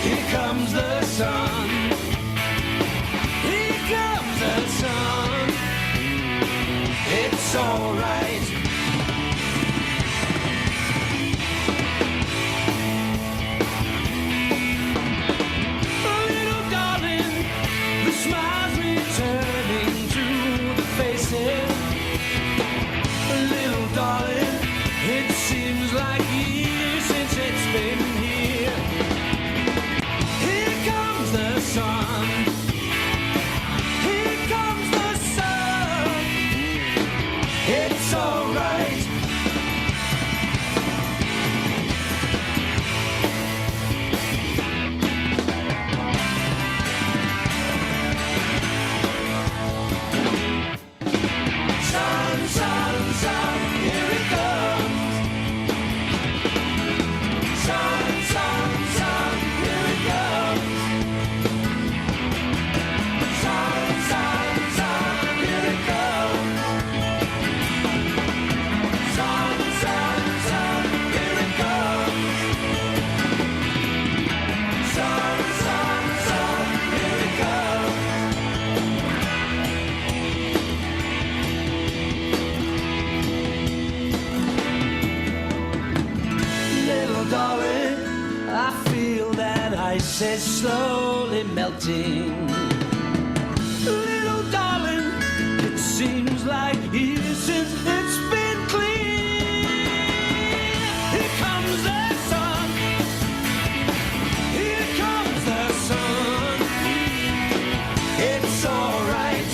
Here comes the sun. Here comes the sun. It's alright. Little darling, the smiles returning to the faces. Little darling, it seems like years since it's been here. Here comes the sun. Here comes the sun. It's alright. Sun, sun, sun, here it comes. Sun, sun, sun, here it comes. Sun, sun, sun, here it comes. Sun, sun, sun, here it comes. Sun, sun, sun, here it comes. Little darling, I feel that ice is slowly melting. Little darling, it seems like years since it's been clear. Here comes the sun. Here comes the sun. It's alright.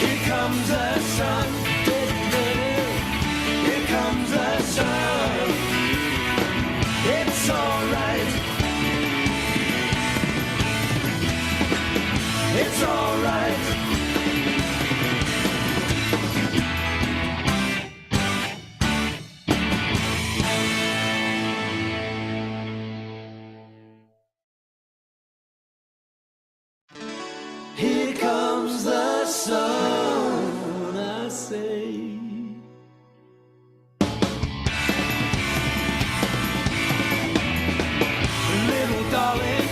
Here comes the sun. Here comes the sun. It's alright. It's alright. Here comes the sun, I say. Little darling,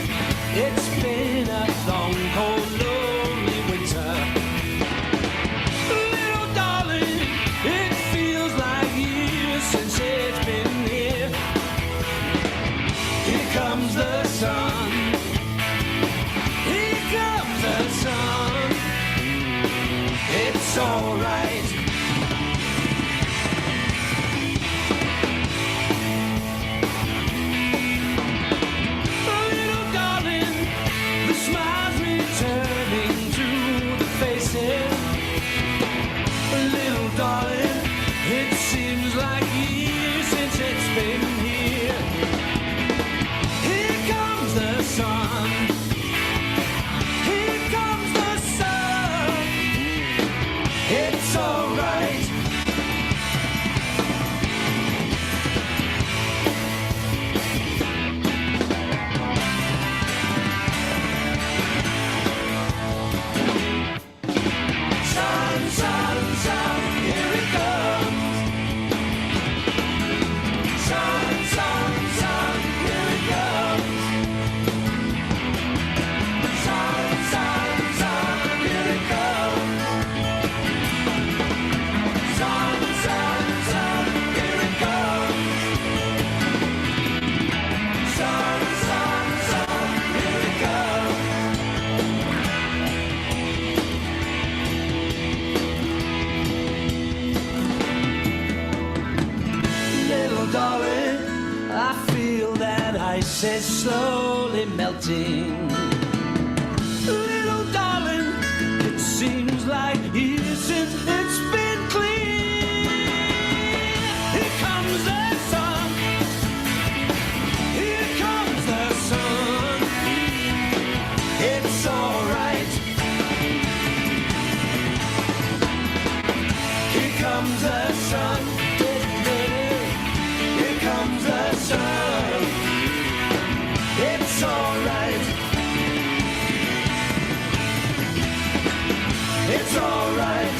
it's been a long, cold, lonely winter. Little darling, it feels like years since it's been here. Here comes the sun. Here comes the sun. It's alright. Little darling, the smiles returning to the faces. Little darling, it seems like years since it's been here. Here comes the sun. Here comes the sun. It's alright. Sun, sun, sun, here it comes. Sun, sun, sun, here it comes. Sun, sun, sun, here it comes. Sun, sun, sun, here it comes. Sun, sun, sun, here it comes. Little darling, I feel that ice is slowly melting. Little darling, it seems like years since it's been clear. Here comes the sun. Here comes the sun. It's alright. Here comes the sun. Here comes the sun. It's alright. It's alright.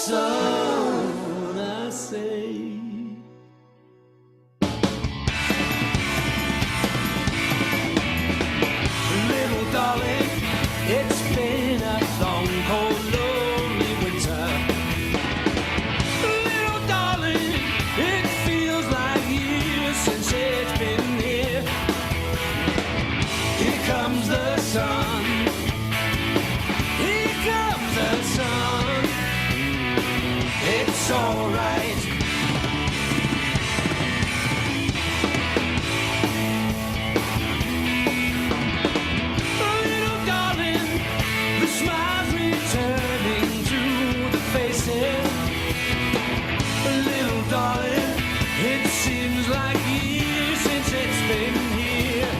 sun, I say. Little darling, it's been a long, cold, lonely winter. Little darling, it feels like years since it's been here. Here comes the sun. Here comes the sun. It's alright. Little darling, the smiles returning to the faces. Little darling, it seems like years since it's been here.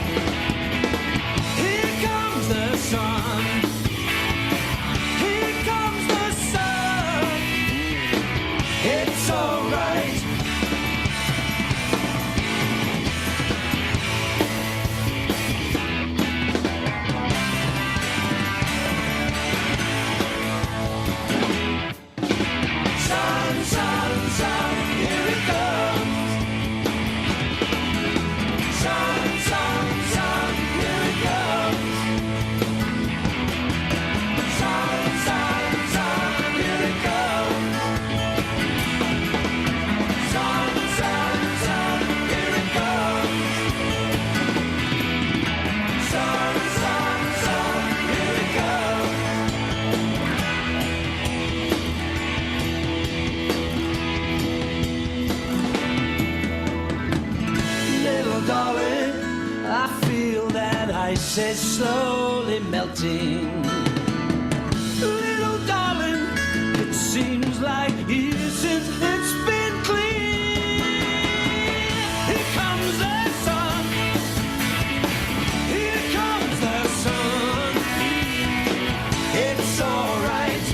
Here comes the sun. Here comes the sun. It's alright. Sun, sun, sun, here it comes. Sun, sun, sun, here it comes. Sun, sun, sun, here it comes. Sun, sun, sun, here it comes. Sun, sun, sun, here it comes. Little darling, I feel that ice is slowly melting. Little darling, it seems like years since it's been clear. Here comes the sun. Here comes the sun. It's alright.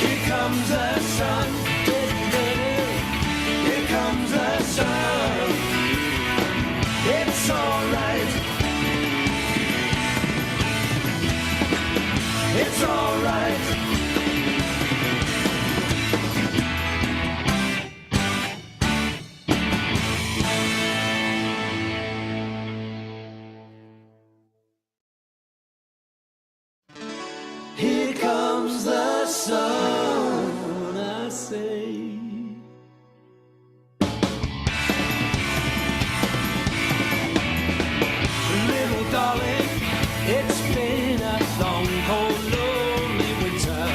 Here comes the sun. Here comes the sun. It's alright. It's alright. Here comes the sun, I say. Little darling, it's been a long, cold, lonely winter.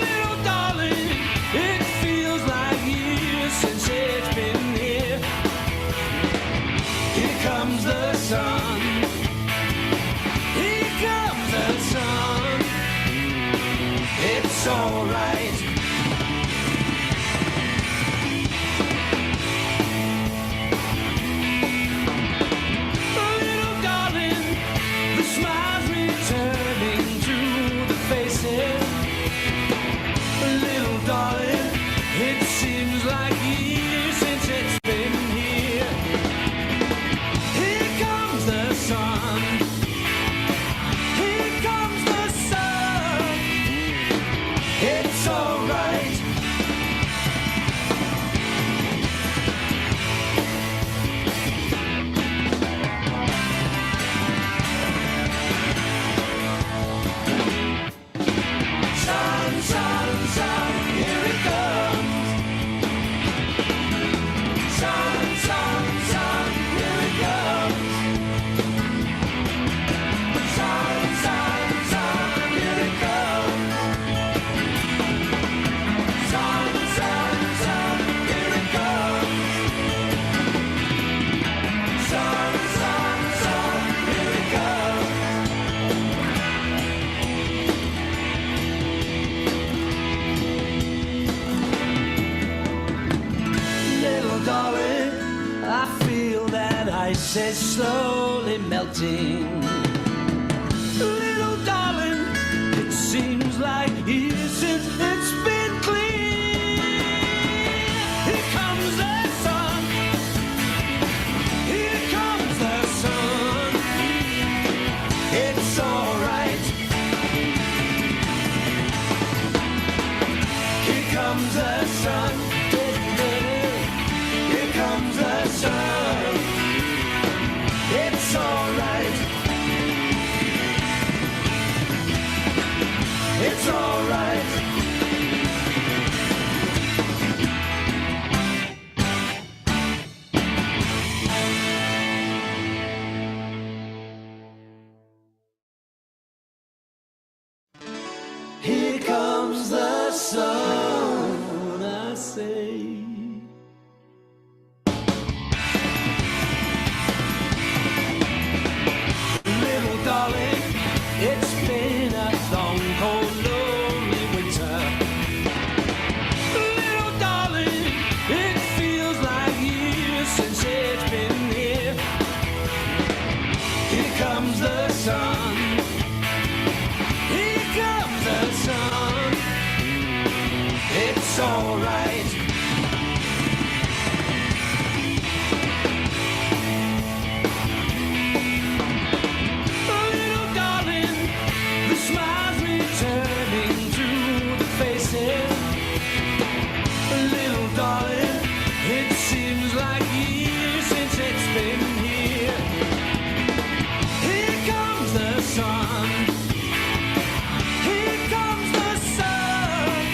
Little darling, it feels like years since it's been here. Here comes the sun. Here comes the sun. It's alright. Little darling, the smiles returning to the faces. Little darling, it seems like years since it's been here. Here comes the sun. Here comes the sun. It's alright. Sun, sun, sun, here it comes. Sun, sun, sun, here it comes. Sun, sun, sun, here it comes. Sun, sun, sun, here it comes. Sun, sun, sun, here it comes. Little darling, I feel that ice is slowly melting. Little darling, it seems like years since it's been clear. Here comes the sun. Here comes the sun. It's alright. comes the sun. Here comes the sun. It's alright. It's alright. Here comes the sun, I say. Little darling, it's been a long, cold, lonely winter. Little darling, it feels like years since it's been here. Here comes the sun. Here comes the sun. It's alright. Little darling, the smiles returning to the faces. Little darling, it seems like years since it's been here. Here comes the sun. Here comes the sun.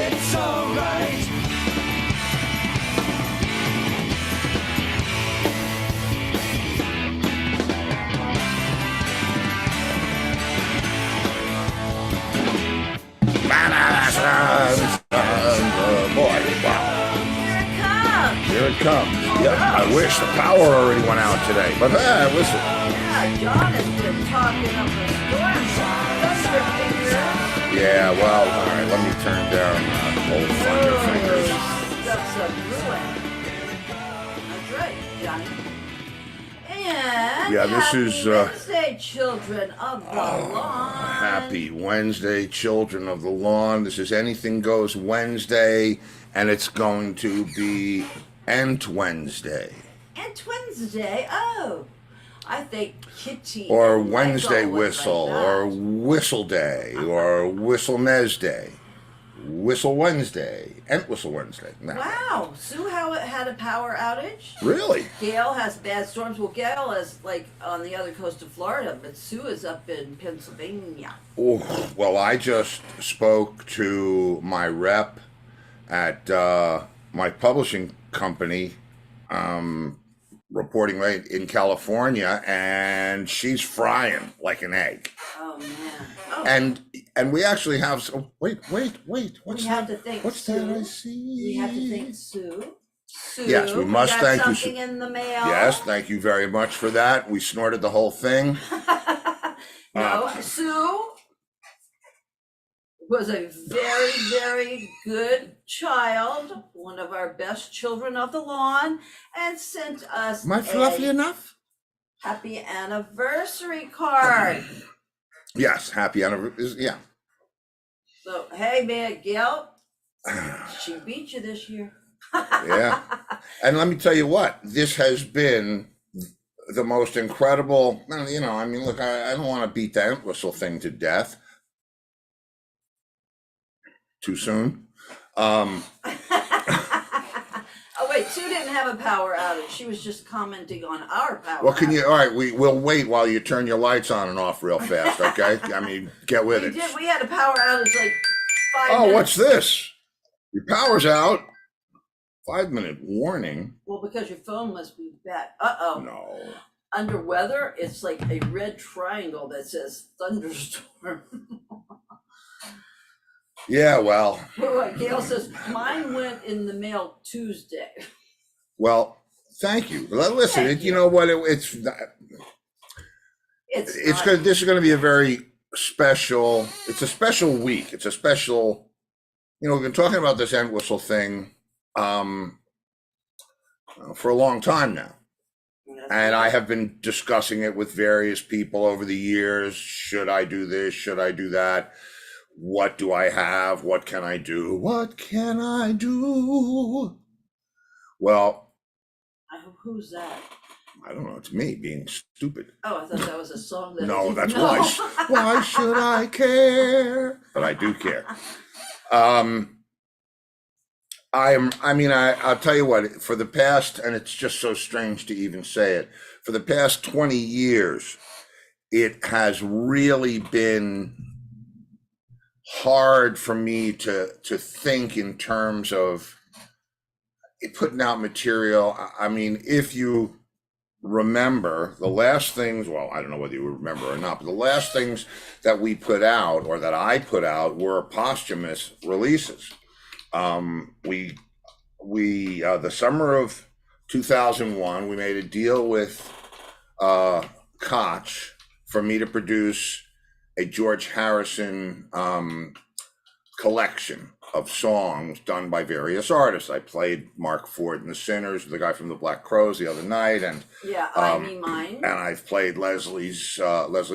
It's alright. Boy, wow. Here it comes. Here it comes. Yep, I wish the power already went out today. But listen. Yeah, John has been talking up a storm. Thunder fingers. Yeah, well, all right, let me turn down old thunder fingers. Stuff's a ruin. That's right, Johnny. And Yeah, this happy is, Wednesday, children of the lawn. Happy Wednesday, children of the lawn. This is Anything Goes Wednesday, and it's going to be Ent Wednesday. And Wednesday, oh, I think Kitty. Or and Wednesday Michael would Whistle, like that. or Whistle Day, or Whistle Nesday, Whistle Wednesday, Ent Whistle Wednesday. Nah. Wow, Sue had a power outage. Really? Gail has bad storms. Well, Gail is like on the other coast of Florida, but Sue is up in Pennsylvania. Oh, well, I just spoke to my rep at my publishing company, reporting right in California, and she's frying like an egg. Oh man. Oh, And we actually have some. Wait. What's we have that? to thank What's Sue. that I see? We have to thank Sue. Sue. Yes, we must got thank you, something Sue. in the mail. Yes, thank you very much for that. We snorted the whole thing. No, Sue was a very, very good child, one of our best children of the lawn, and sent us Am I fluffy a enough? happy anniversary card. Yes, happy anniversary. Yeah. So, hey man, Gail, she beat you this year. Yeah. And let me tell you what, this has been the most incredible, you know, I mean, look, I don't want to beat the ant whistle thing to death. Too soon. Oh wait, Sue didn't have a power outage. She was just commenting on our power. Well, can outage. you, all right, we'll wait while you turn your lights on and off real fast, okay? I mean, get with We it. did. We had a power outage like 5 Oh, minutes. what's this? Your power's out. 5-minute warning. Well, because your phone must be bad. Uh-oh. No. Under weather, it's like a red triangle that says thunderstorm. Yeah, well, Wait, Gail says, mine went in the mail Tuesday. well, thank you. Listen, Thank you know what? It's It's not- good. This is going to be a very special. It's a special week. It's a special. You know, we've been talking about this end whistle thing for a long time now, and I have been discussing it with various people over the years. Should I do this? Should I do that? What do I have? What can I do? What can I do? Well, Who's that? I don't know. It's me being stupid. Oh, I thought that was a song that I No, didn't that's know. why. Why should I care? But I do care. I'll tell you what, for the past, and it's just so strange to even say it, for the past 20 years, it has really been hard for me to think in terms of putting out material. I mean, if you remember the last things, well, I don't know whether you remember or not, but the last things that we put out or that I put out were posthumous releases. We the summer of 2001, we made a deal with Koch for me to produce a George Harrison collection of songs done by various artists. I played Mark Ford and the Sinners, the guy from the Black Crowes, the other night, and Yeah, I mean mine. and I've played Leslie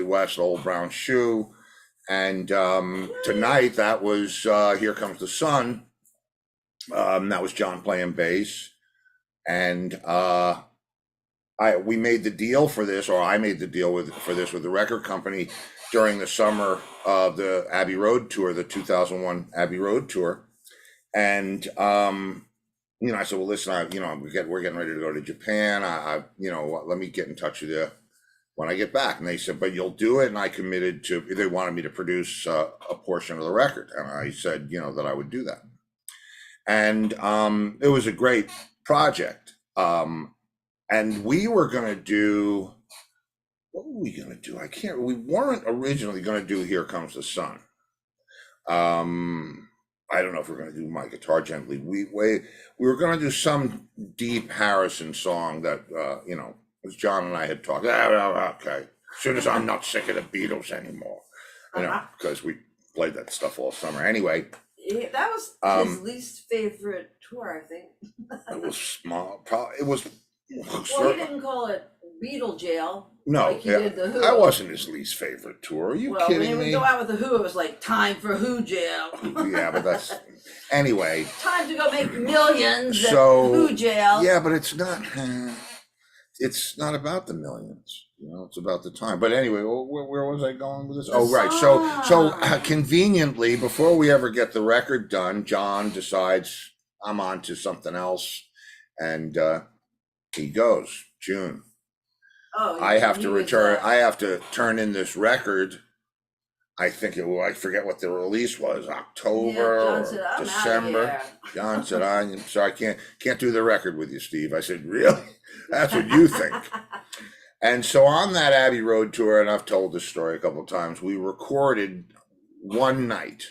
West, Old Brown Shoe, and tonight that was Here Comes the Sun. That was John playing bass, and we made the deal for this, or I made the deal for this with the record company during the summer of the Abbey Road tour, the 2001 Abbey Road tour, and I said, well, listen, we're getting ready to go to Japan. Let me get in touch with you when I get back. And they said, but you'll do it. And I committed to. They wanted me to produce a portion of the record, and I said, that I would do that. And it was a great project. And we were going to do, what were we going to do? We weren't originally going to do Here Comes the Sun. I don't know if we're going to do My Guitar Gently. We were going to do some deep Harrison song that, as John and I had talked, okay, as soon as I'm not sick of the Beatles anymore, because we played that stuff all summer. Anyway. Yeah, that was his least favorite tour, I think. It was small. It was. Well, he didn't call it Beatle Jail. No, like he did the Who. That wasn't his least favorite tour. Are you kidding me? When he would go out with the Who, it was like time for Who Jail. Yeah, but that's anyway. Time to go make millions. So at Who Jail. Yeah, but it's not. It's not about the millions. It's about the time. But anyway, where was I going with this? Oh, right. So conveniently, before we ever get the record done, John decides I'm on to something else, and he goes, June. Oh, I have to return. I have to turn in this record. I think I forget what the release was, October or December. John said, I'm sorry, I can't do the record with you, Steve. I said, really? That's what you think? And so on that Abbey Road tour, and I've told this story a couple of times, we recorded one night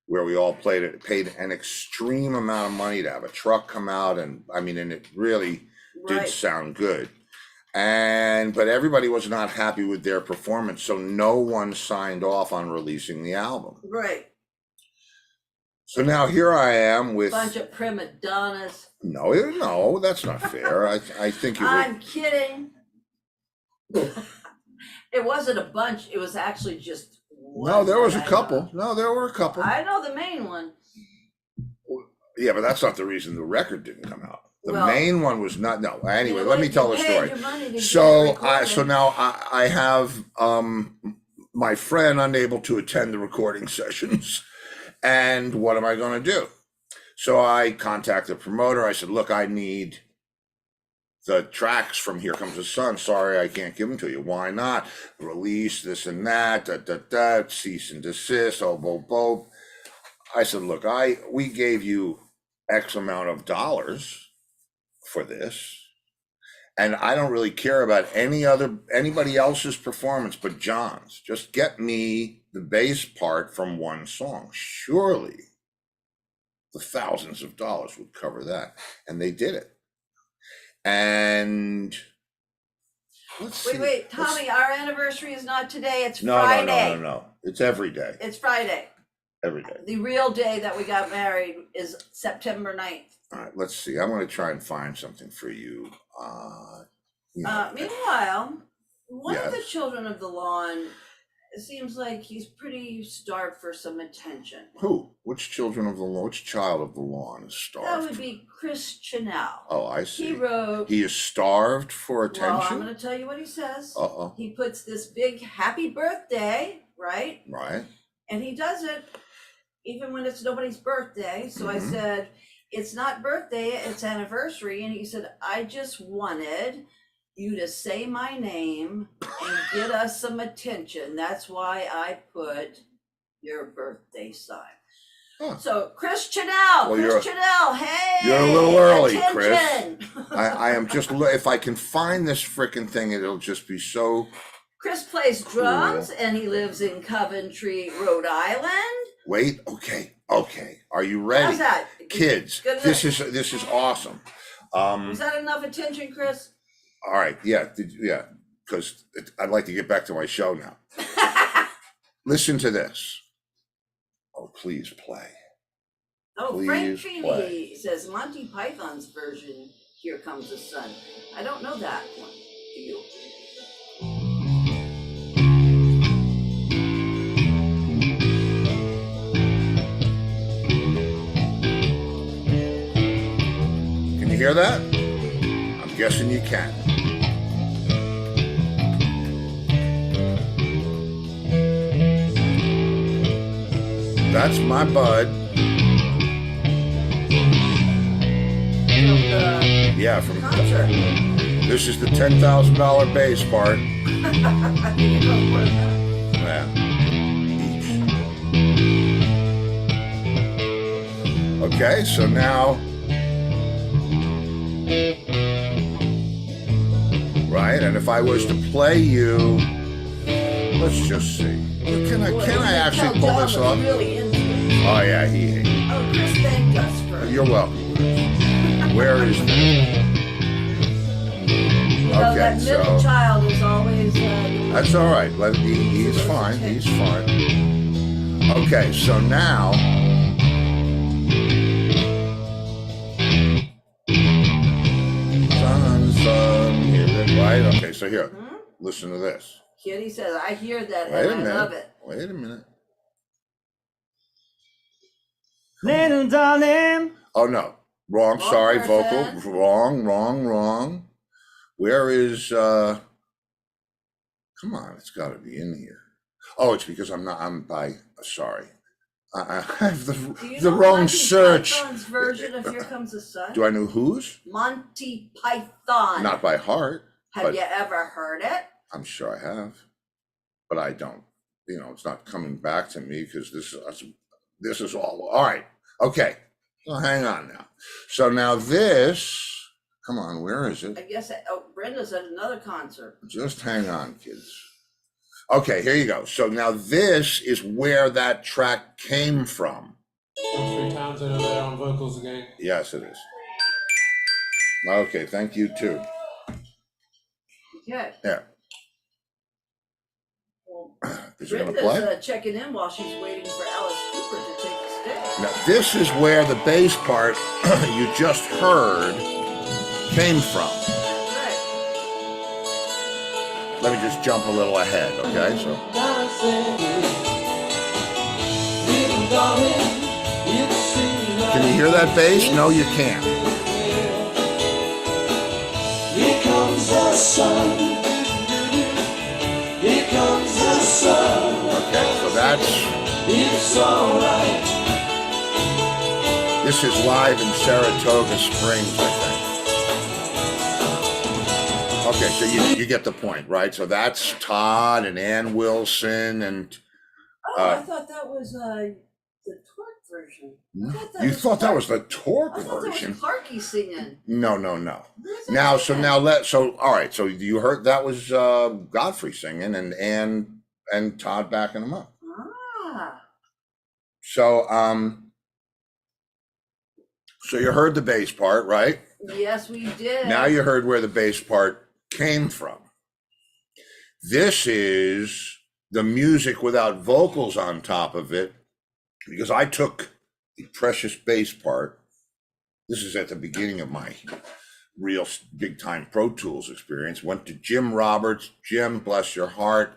where we all paid an extreme amount of money to have a truck come out, and it really did sound good. But everybody was not happy with their performance, so no one signed off on releasing the album. Right. So now here I am with a bunch of prima donnas. No, that's not fair. I think I'm kidding. It wasn't a bunch. It was actually just one. No, there was a couple. No, there were a couple. I know the main one. Yeah, but that's not the reason the record didn't come out. The main one was not. No, anyway, let me tell the story. So now I have my friend unable to attend the recording sessions, and what am I going to do? So I contact the promoter. I said, look, I need the tracks from Here Comes the Sun. Sorry, I can't give them to you. Why not? Release this and that, cease and desist, bo. I said, look, we gave you X amount of dollars for this, and I don't really care about anybody else's performance but John's. Just get me the bass part from one song. Surely the thousands of dollars would cover that, and they did it. And wait, Tommy, our anniversary is not today, it's Friday. No. It's every day. It's Friday. Every day. The real day that we got married is September 9th. All right, let's see. I'm going to try and find something for you. Meanwhile, one of the children of the lawn, it seems like he's pretty starved for some attention. Who? Which children of the lawn? Which child of the lawn is starved? That would be Chris Chanel. Oh, I see. He is starved for attention? Well, I'm going to tell you what he says. Uh-oh. He puts this big happy birthday, right? Right. And he does it even when it's nobody's birthday. So I Mhm. said, it's not birthday, it's anniversary. And he said, I just wanted you to say my name and get us some attention. That's why I put your birthday sign. Huh. So Chris Chanel, hey, you're a little early, attention. I am just, if I can find this frickin' thing, it'll just be so. Chris plays drums Cool. and he lives in Coventry, Rhode Island. Wait, okay. Are you ready? How's that? Kids, Good this is awesome. Was that enough attention, Chris? All right, yeah, because I'd like to get back to my show now. Listen to this. Oh, please play. Oh, Frank Please Feeney play. says Monty Python's version, Here Comes the Sun. I don't know that one. Do you? Can you hear that? I'm guessing you can. That's my bud. Yeah, from Concert. this is the $10,000 bass part. Yeah. Okay, so now, right, and if I was to play you, let's just see. Can I actually pull this off? Really into it. Oh yeah, he. Oh, Chris thanked us for You're welcome. Where is that? that middle so child is always. that's all right. He's fine. He's fine. Okay, so now. Sun, hear it, right? Okay, so here, listen to this. Kitty says, I hear that Wait a and I love minute. it. Wait a minute. Little darling. Oh no, wrong. Wrong Sorry, person. vocal. Wrong. Where is? Come on, it's got to be in here. Oh, it's because I'm by. Sorry, I have Do you the know wrong Monty search. Python's version of Here Comes the Sun? Do I know whose? Monty Python. Not by heart. Have but you ever heard it? I'm sure I have, but I don't. It's not coming back to me because this is all right. Okay, so hang on now. So now this. Come on, where is it? I guess, Brenda's at another concert. Just hang on, kids. Okay, here you go. So now this is where that track came from. Three times over there on vocals again. Yes, it is. Okay, thank you too. Okay. Yeah. Well, Is it gonna Brenda's play? checking in while she's waiting for Alice Cooper to take the stage. Now this is where the bass part you just heard came from. That's right. Let me just jump a little ahead, okay? So can you hear that bass? No, you can't. Here comes the sun. Here comes the sun. Okay, so that's It's alright. this is live in Saratoga Springs, I think. Okay, so you get the point, right? So that's Todd and Ann Wilson and Oh, I thought that was the Torque version. you thought that was the Torque I thought that version. was Clarky singing. No. Where's that Now, singing? all right. So you heard that was Godfrey singing and Todd backing him up. Ah, So so you heard the bass part, right? yes, we did. Now you heard where the bass part came from. This is the music without vocals on top of it, because I took the precious bass part. This is at the beginning of my real big time Pro Tools experience. Went to Jim Roberts. Jim, bless your heart.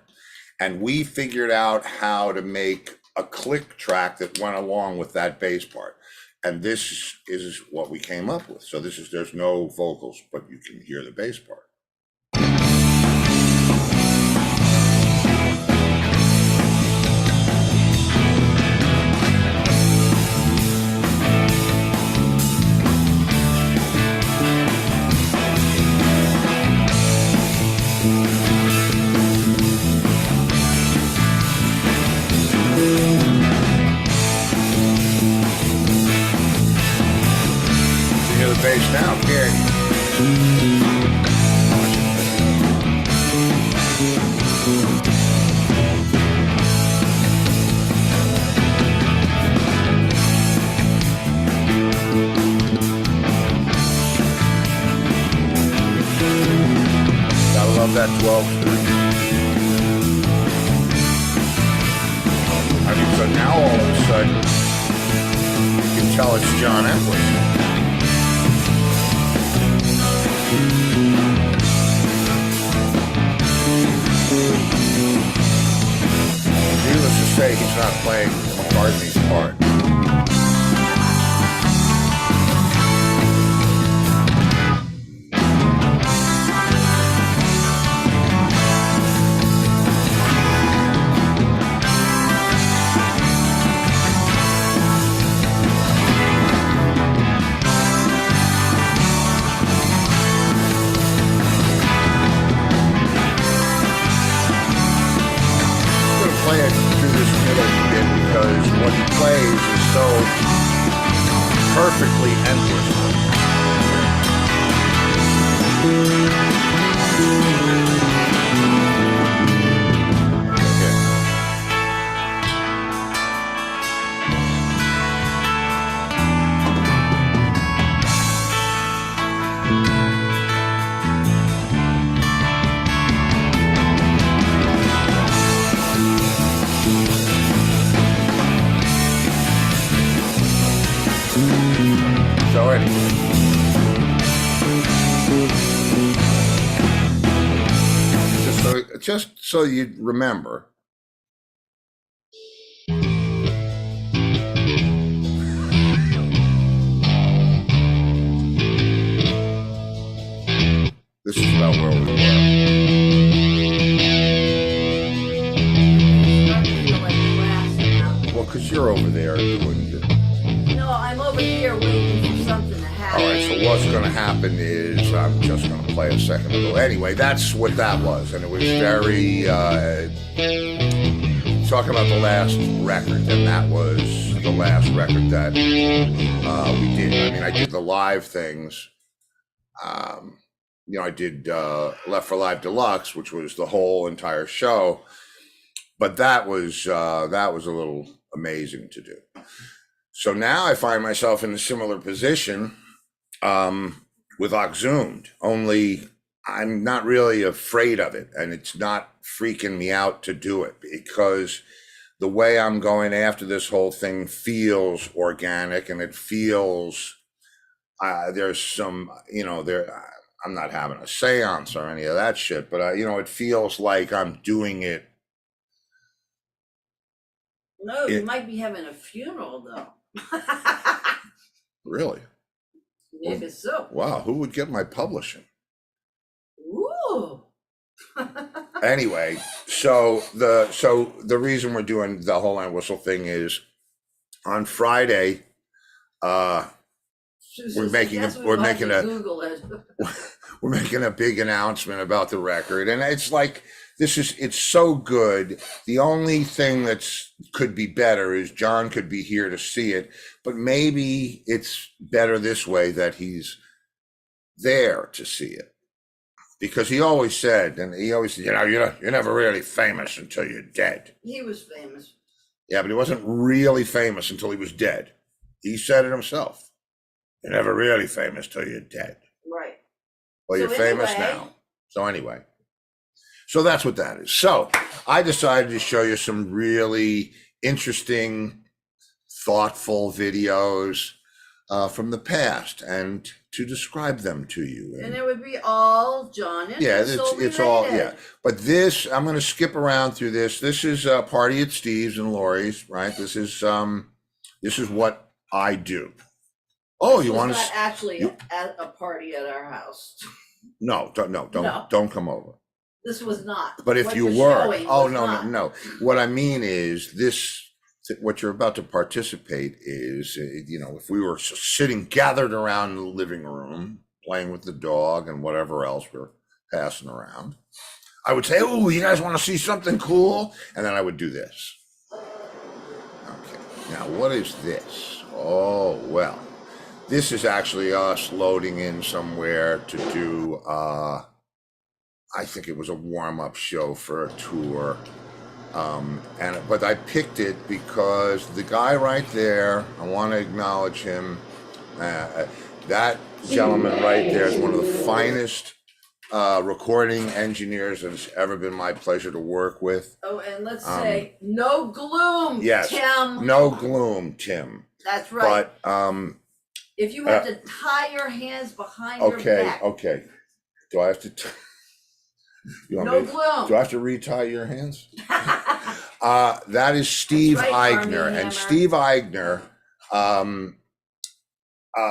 And we figured out how to make a click track that went along with that bass part. And this is what we came up with. So there's no vocals, but you can hear the bass part. face now, kid. Gotta love that 12 string. I mean, so now all of a sudden, you can tell it's John Entwistle. Needless to say, he's not playing McCartney's part. Play it through this middle bit because what he plays is so perfectly endless. So anyway, just so you remember, this is about where we were. Well, because you're over there doing it. No, I'm over here waiting for something to happen. All right, so what's going to happen is I'm just going to play a second ago. Anyway, that's what that was, and it was very talking about the last record, and that was the last record that we did. I mean, I did the live things. I did Left for Live Deluxe, which was the whole entire show, but that was a little amazing to do. So now I find myself in a similar position with Exhumed, only I'm not really afraid of it, and it's not freaking me out to do it because the way I'm going after this whole thing feels organic, and it feels there's some, I'm not having a seance or any of that shit, but it feels like I'm doing it. No, you might be having a funeral though. Really? Maybe so. Wow, who would get my publishing? Ooh. Anyway, so the reason we're doing the whole Entwistle thing is on Friday, we're making a big announcement about the record, and it's like it's so good. The only thing could be better is John could be here to see it, but maybe it's better this way that he's there to see it, because he always said, you're never really famous until you're dead. He was famous. Yeah, but he wasn't really famous until he was dead. He said it himself. You're never really famous till you're dead. Right. Well, you're famous now. So anyway. So that's what that is. So I decided to show you some really interesting, thoughtful videos from the past and to describe them to you. And it would be all John and it's all, yeah. But this, I'm going to skip around through this. This is a party at Steve's and Laurie's, right? This is what I do. Oh, you want to? Not actually at a party at our house. No, don't come over. This was not. But if you were, no. What I mean is this, what you're about to participate is, if we were sitting gathered around in the living room, playing with the dog and whatever else we're passing around, I would say, oh, you guys want to see something cool? And then I would do this. Okay, now what is this? Oh, well, This is actually us loading in somewhere to do, I think it was a warm-up show for a tour. But I picked it because the guy right there, I want to acknowledge him. That gentleman right there is one of the finest recording engineers that has ever been my pleasure to work with. Oh, and let's say no gloom, Yes, Tim. no gloom, Tim. That's right. But if you have to tie your hands behind your back. Okay. Do I have to? No gloom. Do I have to retie your hands? That is Steve right, Eigner, Army and Hammer. Steve Eigner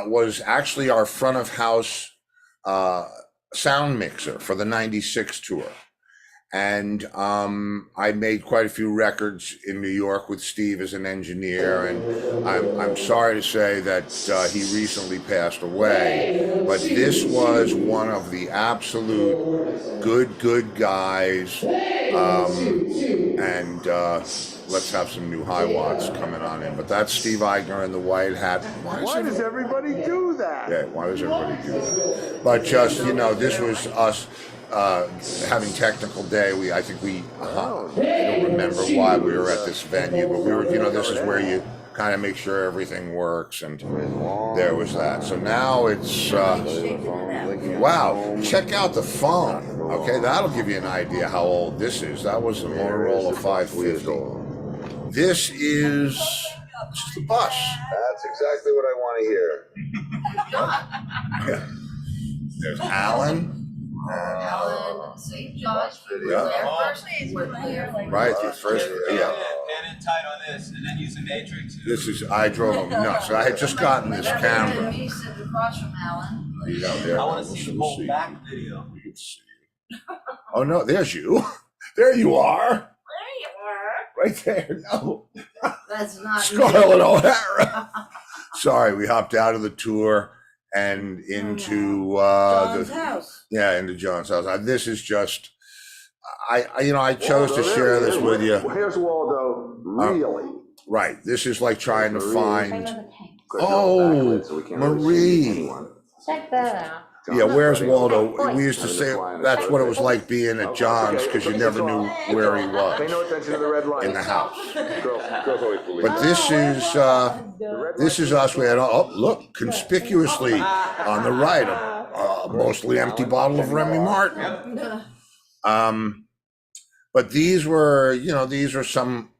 was actually our front of house sound mixer for the '96 tour. And I made quite a few records in New York with Steve as an engineer, and I'm sorry to say that he recently passed away. But this was one of the absolute good guys. And let's have some new high watts coming on in. But that's Steve Eigner in the white hat. Why does everybody do that? Yeah, why does everybody do that? But just, this was us. Having technical day, I don't remember why we were at this venue, but we were, this is where you kind of make sure everything works, and there was that. So now it's, wow, check out the phone. Okay, that'll give you an idea how old this is. That was the Motorola 550. This is the bus. That's exactly what I want to hear. There's Alan. Alan St. John's. Yeah. Right, the first, Pan and tight on this, and then use a matrix. I drove him nuts. I had just gotten this camera. Me sitting across from Alan. He's out there. I want to see the whole back video. We can see you. Oh no, there's you. There you are. There you are. Right there. No. That's not me. Scarlett O'Hara. Sorry, we hopped out of the tour and into John's house. into John's house. This is just, I chose to share this with you. Here's Waldo, really. Right, this is like trying to find. Oh, Marie. Check that out. Yeah, where's Waldo? We used to say that's what it was like being at John's, because you never knew where he Pay no was attention to the red light. in the house. Girls always believe. But this is us. We had, look, conspicuously on the right, a mostly empty bottle of Remy Martin. But these were, these are some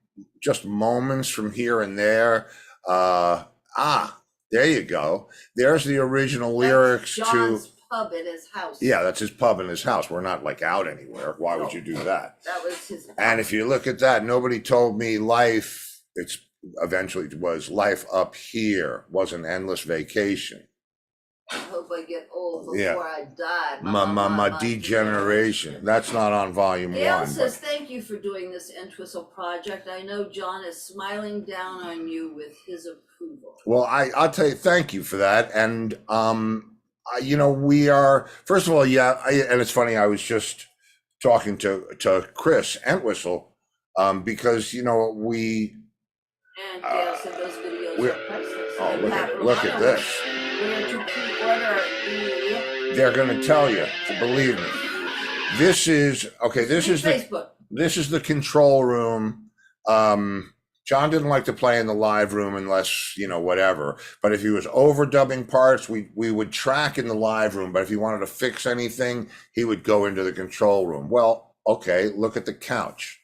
just moments from here and there. There you go. There's the original lyrics That's John's pub at his house. Yeah, that's his pub in his house. We're not like out anywhere. Why would you do that? That was his. And if you look at that, nobody told me life, it's eventually was life up here, was an endless vacation. I hope I get old before Yeah. I die. My degeneration. That's not on volume Gail one. says, but- thank you for doing this Entwistle project. I know John is smiling down on you with his approval. Well, I'll tell you, thank you for that. And, we are, first of all, and it's funny, I was just talking to Chris Entwistle, because, we, And Gail said those videos we're- are priceless. oh, And look Pat at- look at Romano, this. Where to pre-order the they're going to tell you, to believe me. This is Facebook. this is the control room. John didn't like to play in the live room unless, whatever. But if he was overdubbing parts, we would track in the live room. But if he wanted to fix anything, he would go into the control room. Well, okay, look at the couch.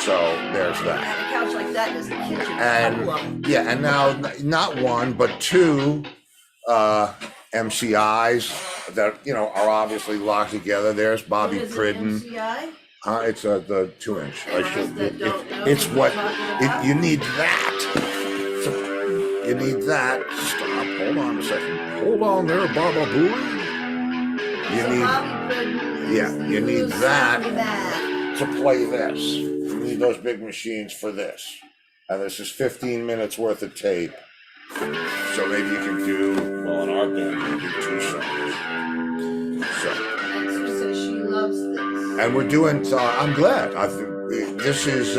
So there's that. And a couch like that is the kitchen. And yeah, and now not one, but two MCIs that, are obviously locked together. There's Bobby What is it, Pridden. MCI? It's the 2-inch. That don't know It's what what we're talking about. you need that. You need that. Stop. Hold on a second. Hold on there, Baba Booey. You So need Bobby Pridden yeah, is you the need that. sound man. to play this. You need those big machines for this. And this is 15 minutes worth of tape. So maybe you can do, well, in our band, we do 2 songs. So. And Sue says she loves this. And we're doing. I'm glad. This is. He's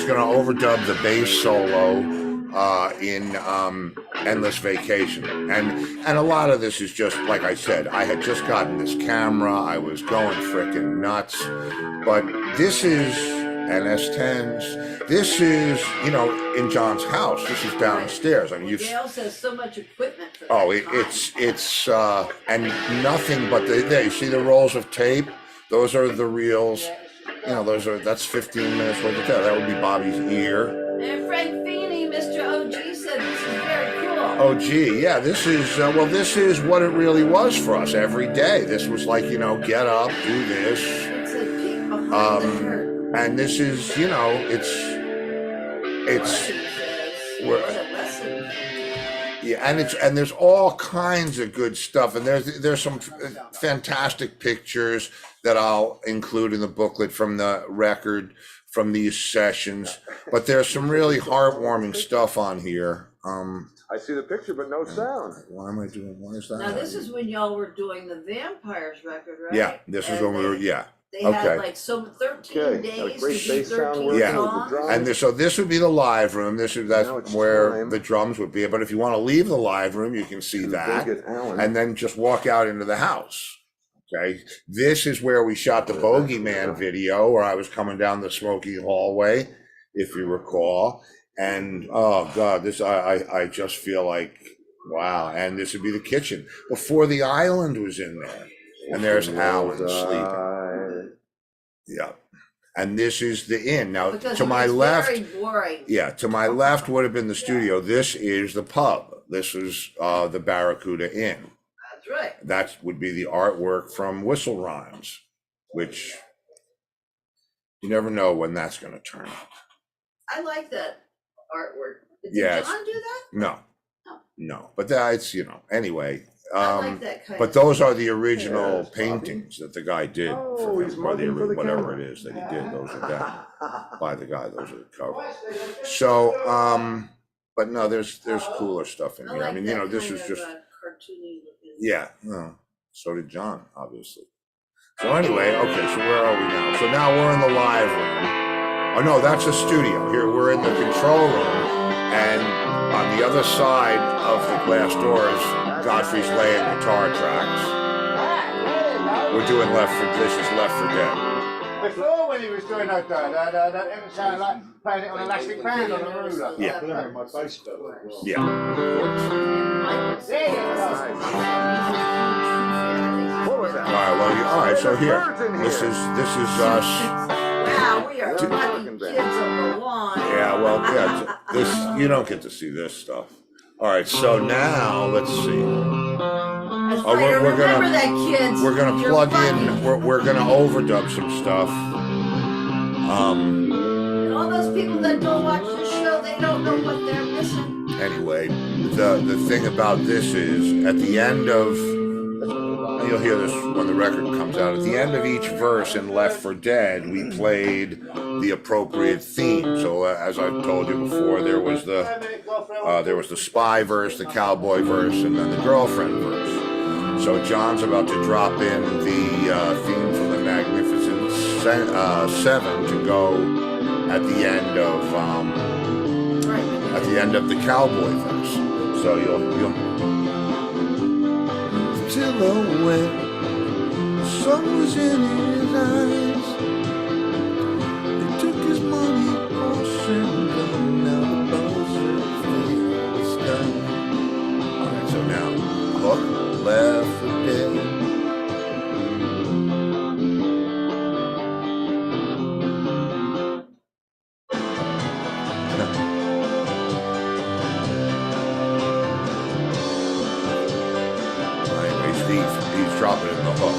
gonna overdub the bass solo in Endless Vacation. And a lot of this is just, like I said, I had just gotten this camera. I was going freaking nuts. But this is NS10s. This is, you know, in John's house. This is downstairs. I mean, Gail says so much equipment for oh, that time. it's and nothing but there. You see the rolls of tape? Those are the reels. You know, that's 15 minutes worth of tape. That would be Bobby's ear. And Frank Feeney, Mr. OG, said this is very cool. Oh, gee, yeah, this is what it really was for us every day. This was like, you know, get up, do this. It's a peek behind the curtain. And this is, you know, it's What a lesson. yeah, and there's all kinds of good stuff, and there's some fantastic pictures that I'll include in the booklet from the record from these sessions. But there's some really heartwarming stuff on here. I see the picture, but no sound. Why am I doing? Why is that? Now this is when y'all were doing the Vampires record, right? Yeah, this is when we were. Yeah. They Okay. had like 13 Okay, days great to do bass sound 13 work Yeah. with the songs. drums. And so this would be the live room. That's Now it's where time the drums would be. But if you want to leave the live room, you can see that, Big at Allen. and then just walk out into the house. Okay, this is where we shot the Bogeyman video, where I was coming down the smoky hallway, if you recall. And oh god, this I just feel like wow. And this would be the kitchen before the island was in there. And there's Alan sleeping. Yeah. And this is the inn. Now, Because to it my was left, very boring. yeah, to my left would have been the studio. This is the pub. This is the Barracuda Inn. That's right. That would be the artwork from Whistle Rhymes, which you never know when that's going to turn up. I like that artwork. Did Yeah, John do that? No, No. no. But that's, you know, anyway. I like that kind But of. those are the original Yes, Bobby. paintings that the guy did Oh, for he's him, or mugging for the whatever camera. it is that he did. Those are that by the guy. Those are the cover. So, but no, there's cooler stuff in I here. I like mean, you that know, this kind is of, just cartoony looking. yeah. No, so did John, obviously. So anyway, okay. So where are we now? So now we're in the live room. Oh no, that's a studio. Here we're in the control room, and on the other side of the glass doors, Godfrey's laying guitar tracks. We're doing this is Left for Dead. Before, when he was doing that, it would sound like playing it on an elastic band on a ruler. Yeah. My bass Yeah. What was that? All right. Well, all right. So here, this is us. Wow, we are lucky kids of the lawn. Yeah. Well, yeah. This you don't get to see this stuff. All right. So now let's see. Oh, we're remember gonna- that, kids. We're gonna You're plug lucky. in. We're gonna overdub some stuff. And all those people that don't watch the show, they don't know what they're missing. Anyway, the thing about this is at the end of, you'll hear this when the record comes out, at the end of each verse in Left for Dead, we played the appropriate theme. So as I've told you before, there was the spy verse, the cowboy verse, and then the girlfriend verse. So John's about to drop in the theme from the Magnificent Seven to go at the end of the cowboy verse. So you'll silhouette, the sun was in his eyes. They took his money, horse and gun. Now the buzzers fill the sky. All right, so now hook, Left for Dead. He's dropping in the hook.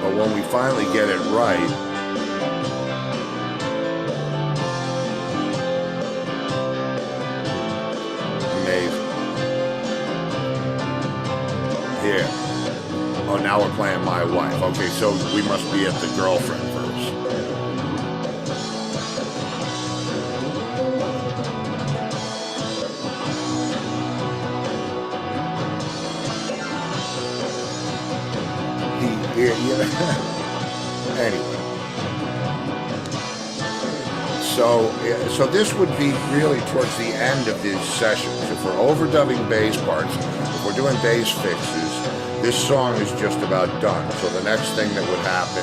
But when we finally get it right, amazing. Here. Oh, now we're playing My Wife. Okay, so we must be at the girlfriend verse. Yeah. Anyway. So this would be really towards the end of these sessions. If we're overdubbing bass parts, if we're doing bass fixes, this song is just about done. So the next thing that would happen,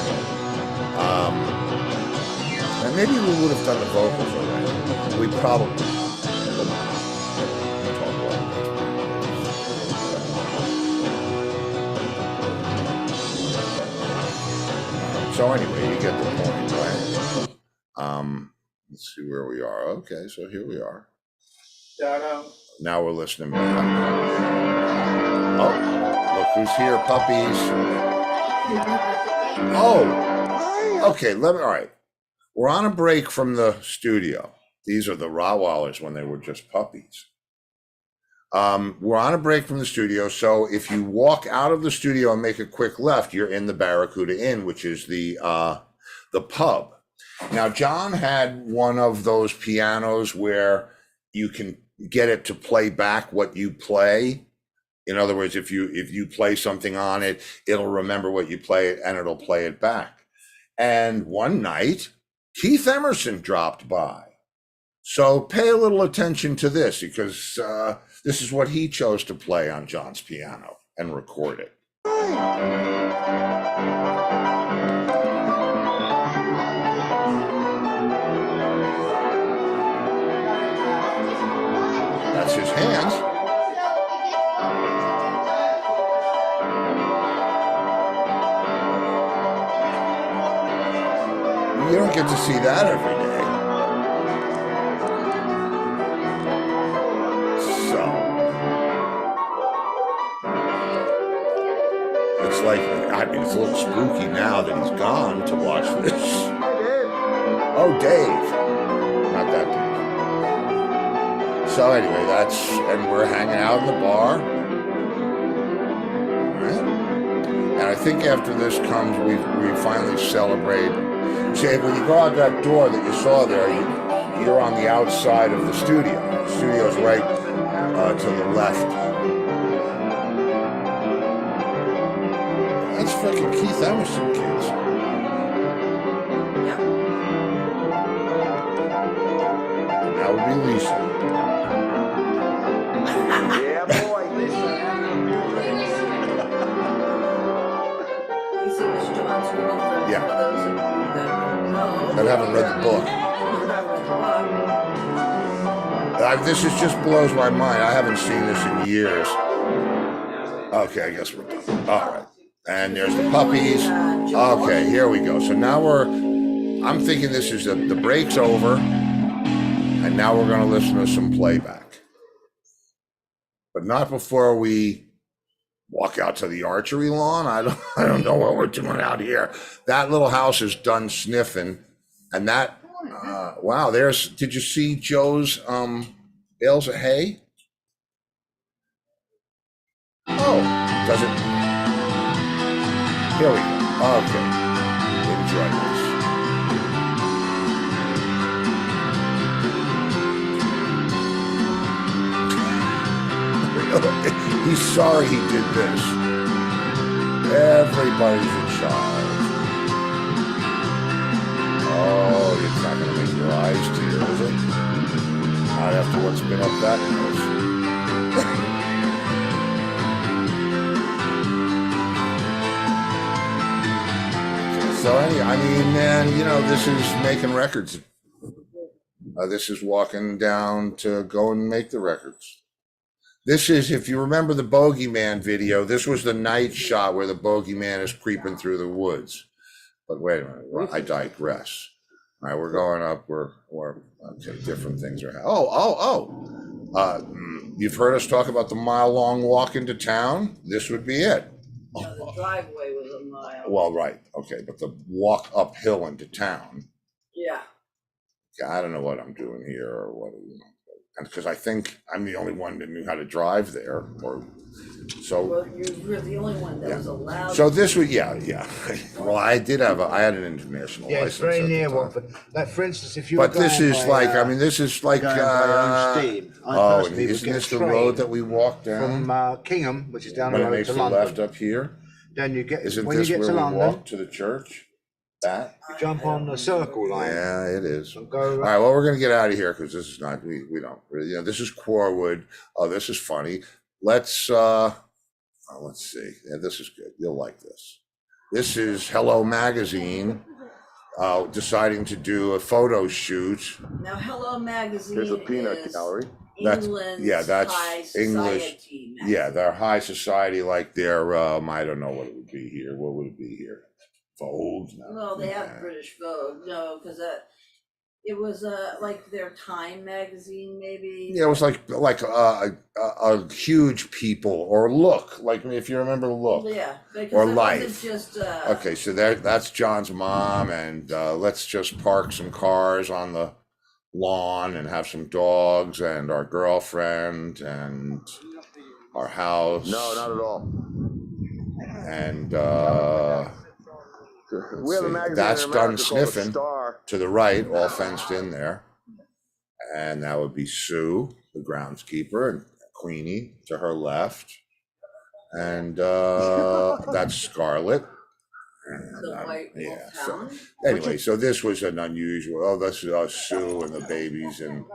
and maybe we would have done the vocals already. We probably. So anyway, you get the point, right? Let's see where we are. Okay, so here we are. Now we're listening back. Oh, look who's here, puppies. Oh, okay, all right. We're on a break from the studio. These are the Rottweilers when they were just puppies. We're on a break from the studio, so if you walk out of the studio and make a quick left, you're in the Barracuda Inn, which is the pub. Now, John had one of those pianos where you can get it to play back what you play. In other words, if you play something on it, it'll remember what you play and it'll play it back. And one night, Keith Emerson dropped by. So pay a little attention to this because this is what he chose to play on John's piano and record it. That's his hands. You don't get to see that every day. It's like, I mean, it's a little spooky now that he's gone to watch this. Oh, Dave. Not that Dave. So anyway, and we're hanging out in the bar. Right. And I think after this comes, we finally celebrate. See, when you go out that door that you saw there, you're on the outside of the studio. The studio's right to the left. That's freaking Keith Emerson, kids. Yeah. And that would be Lisa. Yeah, boy. Lisa was John's girlfriend. Yeah. For those of you that know. I haven't read the book. This is just blows my mind. I haven't seen this in years. Okay, I guess we're done. All right. And there's the puppies. Okay, here we go. So now I'm thinking this is the break's over. And now we're going to listen to some playback. But not before we walk out to the archery lawn. I don't know what we're doing out here. That little house is done sniffing. And that, wow, did you see Joe's bales of hay? Oh, does it? Here we go. Okay. Enjoy this. He's sorry he did this. Everybody's a child. Oh, it's not going to make your eyes tear, is it? Not after what's been up that nose. So anyway, I mean, man, this is making records. This is walking down to go and make the records. This is, if you remember the Bogeyman video, this was the night shot where the Bogeyman is creeping through the woods. But wait a minute, I digress. All right, we're going up. We're okay. Different things are happening. You've heard us talk about the mile-long walk into town. This would be it. The driveway was a mile. Well, right, okay, but the walk uphill into town. Yeah. I don't know what I'm doing here or what, because I think I'm the only one that knew how to drive there, or so. Well, you were the only one that was allowed. So this was, yeah. Well, I had an international license. it's very at the near time. Watford. Like, for instance, if you But were this going is by, like, this is like, going by steam, I oh, and personally would isn't get this a the train road that we walked down? from Kingham, which is down the When it road makes to the London. left up here? Then you get Isn't when you this get where to we London. walked to the church? That? You jump on the circle line Yeah, it is. and go All right, well, we're gonna get out of here because this is not, we don't, you know, this is Corwood. Oh, this is funny. Let's see. Yeah, this is good. You'll like this. This is Hello Magazine, deciding to do a photo shoot. Now, Hello Magazine Here's a peanut is gallery. England's That's high English. society Yeah, magazine. they're high society, like they're, I don't know what it would be here. What would it be here? Vogue? No. Well, they have Yeah. British Vogue, no, because it was like their Time magazine, maybe. Yeah, it was like a huge People or Look, like if you remember Look. Yeah, because Or it Life. wasn't just Okay, so that's John's mom, and let's just park some cars on the lawn and have some dogs and our girlfriend and our house. No, not at all. And We have a see. magazine That's in done America called The sniffing. Star. to the right, all fenced in there. And that would be Sue, the groundskeeper, and Queenie to her left. And that's Scarlet. And, the White Wolf yeah, so Hound. anyway, so this was an unusual, oh, this is Sue and the babies, and,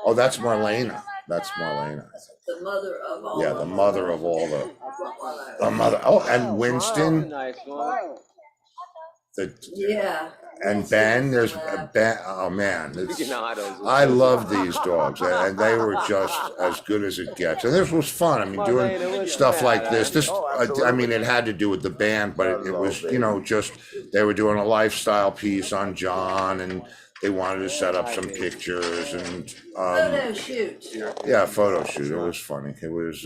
oh, that's Marlena. That's Marlena. The mother of all. Yeah, the mother of all the mother, oh, and Winston, the, Yeah. and Ben, there's Ben, oh man, I love these dogs, and they were just as good as it gets. And this was fun. I mean, doing stuff like this. I mean, it had to do with the band, but it was, you know, just they were doing a lifestyle piece on John, and they wanted to set up some pictures and Photo shoot. yeah, photo shoot. It was funny. It was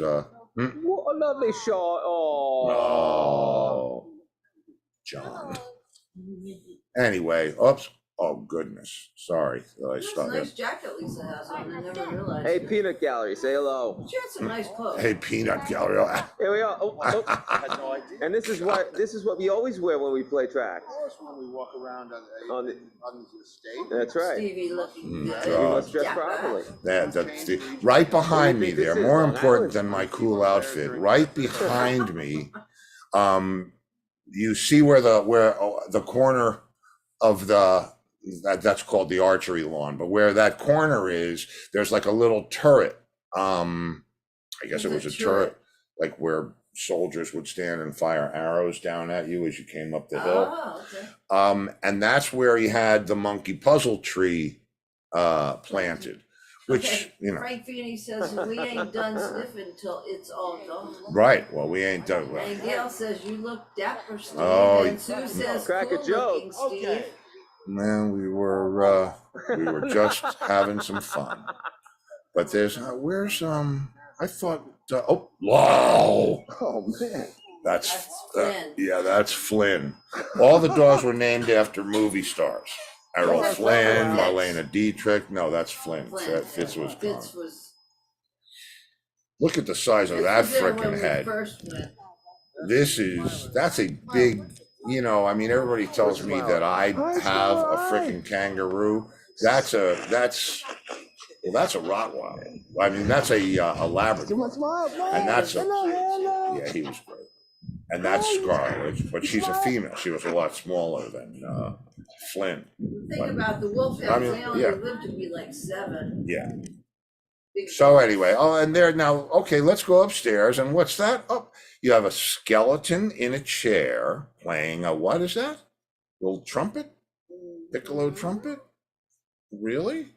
What a lovely shot. Oh. oh, John. Anyway, oops. Oh goodness, sorry that I That's a started. nice jacket Lisa has on. I never realized. Hey, it. Peanut Gallery, say hello. She had some nice clothes. Hey, Peanut Gallery. Here we are. Oh. And this is what we always wear when we play tracks. when we walk around On the- the estate. That's right. Stevie looking Mm, good. We must dress Yeah. properly. That's right behind me there. More Long important Island. than my cool outfit. Right behind me, you see where the corner of that's called the archery lawn, but where that corner is, there's like a little turret. I guess it was a turret, like where soldiers would stand and fire arrows down at you as you came up the hill. Oh, okay. And that's where he had the monkey puzzle tree planted, which, Okay, you know, Frank Feeney says we ain't done sniffing till it's all gone. right. Well, we ain't done well. And Gail says you look dapper, Steve. Oh, And Sue says Crack a cool joke. looking, Steve. Man, we were just having some fun. But there's where's I thought oh wow. Oh, man. That's Flynn. Yeah, that's Flynn. All the dogs were named after movie stars. Errol That's Flynn, Fitz. Marlena Dietrich. No, that's Flynn. Flynn. Fitz was gone. Fitz was. Look at the size of Fitz that was there when frickin' we head. first went. That's a big, you know, I mean, everybody tells me that I have a frickin' kangaroo. That's a Rottweiler. I mean, that's a Labrador. And that's yeah, he was great. And that's Scarlet, but she's a female. She was a lot smaller than Flynn. The But- thing about the wolf I hounds, mean, they only yeah. lived to be like 7. Yeah. Big So anyway, oh, and there now, okay, let's go upstairs. And what's that? Oh, you have a skeleton in a chair playing a, what is that? Little trumpet? Piccolo trumpet? Really?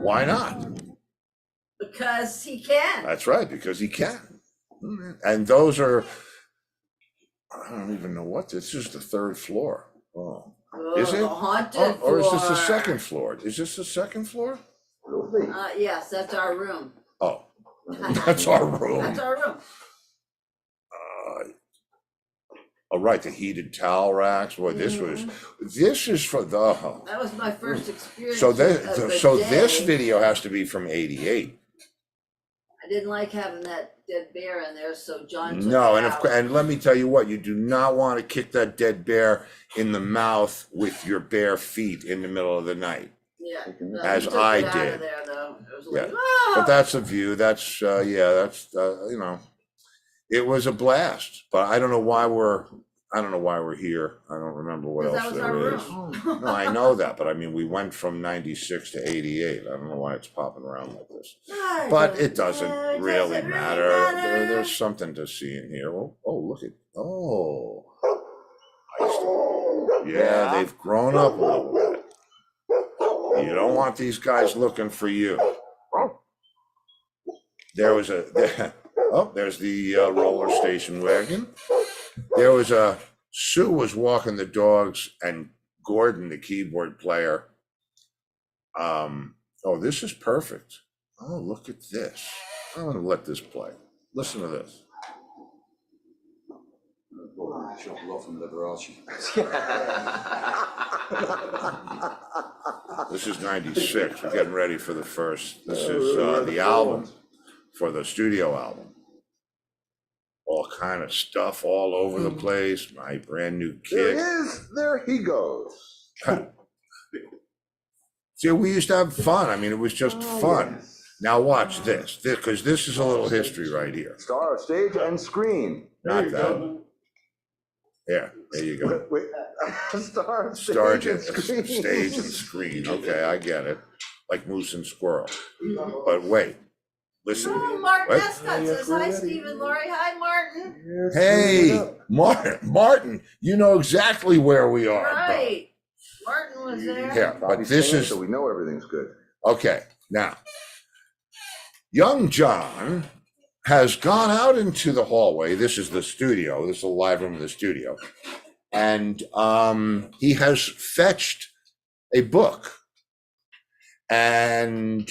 Why not? Because he can. That's right, because he can. And those are, I don't even know what, this is the 3rd floor. Oh, is it? The haunted Or is this the floor. 2nd floor? Is this the 2nd floor? Yes, that's our room. Oh, that's our room. That's our room. Oh, right, the heated towel racks. Boy, this is for the, That was my first experience. so of a this day. video has to be from 88. I didn't like having that dead bear in there, so John took No, it out. and let me tell you what, you do not want to kick that dead bear in the mouth with your bare feet in the middle of the night. Yeah. As he took I it out of did. there, though. It was Yeah. like, "Ah!" But that's a view. That's yeah, that's you know, it was a blast. But I don't know why we're I don't know why we're here. I don't remember what else Because that was there our is. room. No, I know that, but I mean, we went from 96 to 88. I don't know why it's popping around like this. But it doesn't really matter. There's something to see in here. Look at, yeah, they've grown up a little bit. You don't want these guys looking for you. There's the roller station wagon. Sue was walking the dogs, and Gordon, the keyboard player. This is perfect. Oh, look at this. I'm gonna let this play. Listen to this. This is 96. We're getting ready for the first. This is the album for the studio album. All kind of stuff all over the place. My brand new kit. There he goes. See, we used to have fun. I mean, it was just fun. Yes. Now watch this, because this is a little history right here. Star of stage and screen. Not that. Yeah, there you go. Wait. Star of Stage stage and screen. Stage and screen. Okay, I get it. Like Moose and Squirrel. But wait, listen. Oh, Martin What? Escott says, hi, Stephen, Laurie. Hi, Martin. Hey, Martin, you know exactly where we are, bro. Right. Martin was there. Yeah, but this is, so we know everything's good. okay, now, young John has gone out into the hallway. This is the studio. This is the live room of the studio. And he has fetched a book. And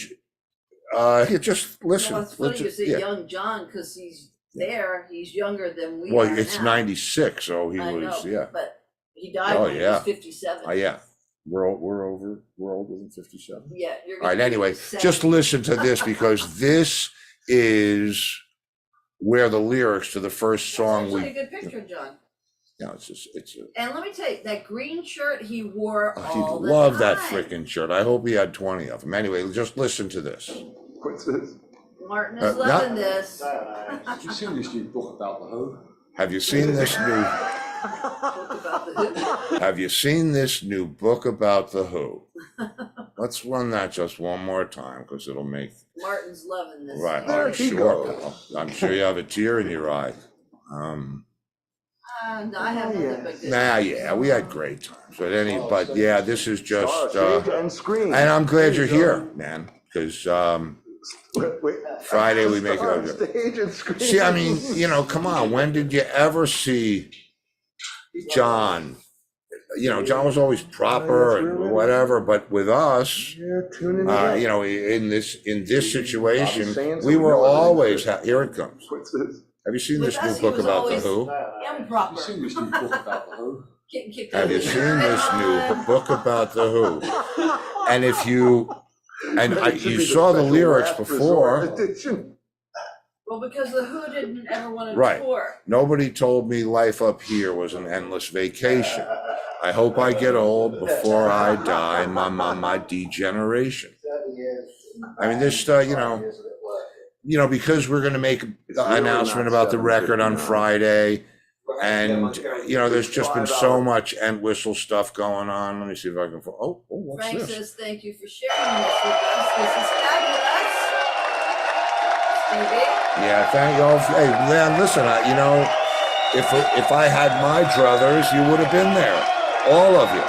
just listen. Well, it's funny you say yeah. young John, because he's there. He's younger than we Well, are it's now. 96, so he I was, know, yeah. but he died Oh, when he yeah. was 57. Yeah. We're older than 57. Yeah, you're All right, gonna be anyway, 70. just listen to this, because this is where the lyrics to the first song That's actually a good picture, John. Yeah, it's a. And let me tell you, that green shirt he wore He'd all the love time. that freaking shirt. I hope he had 20 of them. Anyway, just listen to this. What's this? Martin is loving this. Have you seen this new book about the Who? Have you seen this new? Talk about the Who. Have you seen this new book about the Who? Let's run that just one more time, because it'll make. Martin's loving this. Right, There I'm he sure, goes. pal. I'm sure you have a tear in your eye. No, I have nothing but good. Yeah, we had great times. But yeah, this is just, Star, stage, and screen. and I'm glad you're here, man, because Wait. Friday we make Star, it. stage, and screen. See, I mean, come on. When did you ever see John? John was always proper and whatever, but with us, You're tuning in. in this situation, we were always, here it comes. What's this? Have you seen With this us, new he book was about the always Who? Have Improper. you seen this new book about the Who? Getting kicked Have out you of seen the this new room. book about the Who? And if you, It should you be saw the special lyrics last before, resort edition. Well, because the Who didn't ever want to Right. tour. nobody told me life up here was an endless vacation. I hope I get old before I die, my degeneration. I mean, this, because we're gonna make the announcement about the record on Friday, and, there's just been so much end whistle stuff going on. Let me see if I can, what's Frank this? says, thank you for sharing this with us. This is fabulous. Stevie. Yeah, thank you all. Hey, man, listen, if I had my druthers, you would have been there, all of you.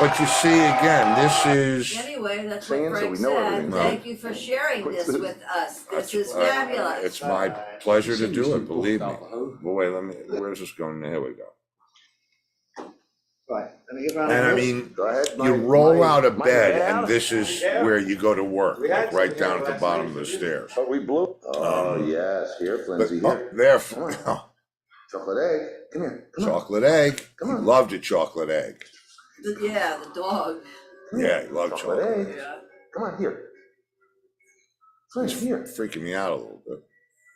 But you see, again, this is, Anyway, that's what Saying so Frank we know said. everything. Thank you for sharing this with us. This is fabulous. it's my pleasure to Have you seen do this it, new book believe me. about the Who? Well, wait, where's this going? Here we go. Right, let me get round And I this. mean, Go ahead. you roll out of my bed, dad. and this is where you go to work, like right down at the bottom of the stairs. But we blew. Oh, yes. Here, But, Flintsy, oh, here. there, Chocolate egg. Come here. Come on. chocolate egg. Come He on. loved a chocolate egg. Yeah, the dog. Yeah, he loved Chocolate chocolate egg. egg. Yeah. Come on, here. Flint, here. Freaking me out a little bit.